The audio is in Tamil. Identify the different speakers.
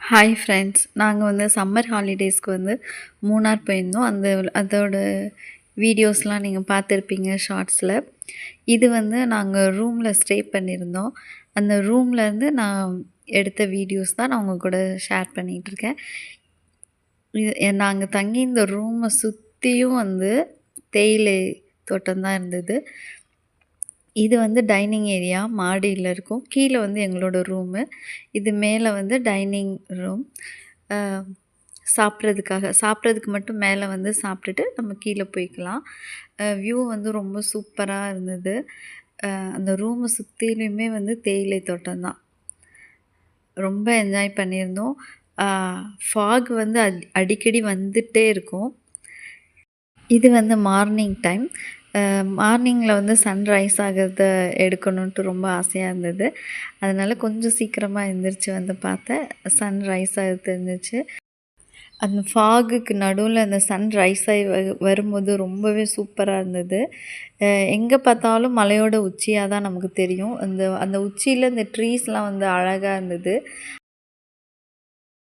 Speaker 1: ஹாய் ஃப்ரெண்ட்ஸ், நாங்கள் வந்து சம்மர் ஹாலிடேஸ்க்கு வந்து மூணார் போயிருந்தோம். அதோட வீடியோஸ்லாம் நீங்கள் பார்த்துருப்பீங்க ஷார்ட்ஸில். இது வந்து நாங்கள் ரூமில் ஸ்டே பண்ணியிருந்தோம். அந்த ரூம்லேருந்து நான் எடுத்த வீடியோஸ் தான் நான் உங்கள் கூட ஷேர் பண்ணிகிட்ருக்கேன். நாங்கள் தங்கி இந்த ரூமை சுற்றியும் வந்து தேயிலை தோட்டம் தான் இருந்தது. இது வந்து டைனிங் ஏரியா மாடியில் இருக்கும். கீழே வந்து எங்களோட ரூமு. இது மேலே வந்து டைனிங் ரூம். சாப்பிட்றதுக்கு மட்டும் மேலே வந்து சாப்பிட்டுட்டு நம்ம கீழே போய்க்கலாம். வியூ வந்து ரொம்ப சூப்பராக இருந்தது. அந்த ரூமை சுற்றிலுமே வந்து தேயிலை தோட்டம் தான். ரொம்ப என்ஜாய் பண்ணியிருந்தோம். ஃபாக் வந்து அடிக்கடி வந்துகிட்டே இருக்கும். இது வந்து மார்னிங் டைம். மார்னிங்கில் வந்து சன்ரைஸ் ஆகிறத எடுக்கணுன்ட்டு ரொம்ப ஆசையாக இருந்தது. அதனால் கொஞ்சம் சீக்கிரமாக எழுந்திரிச்சு வந்து பார்த்தேன். சன்ரைஸ் ஆகிறது இருந்துச்சு. அந்த ஃபாகுக்கு நடுவில் அந்த சன்ரைஸ் ஆகி வரும்போது ரொம்பவே சூப்பராக இருந்தது. எங்கே பார்த்தாலும் மலையோட உச்சியாக தான் நமக்கு தெரியும். அந்த உச்சியில் இந்த ட்ரீஸ்லாம் வந்து அழகாக இருந்தது.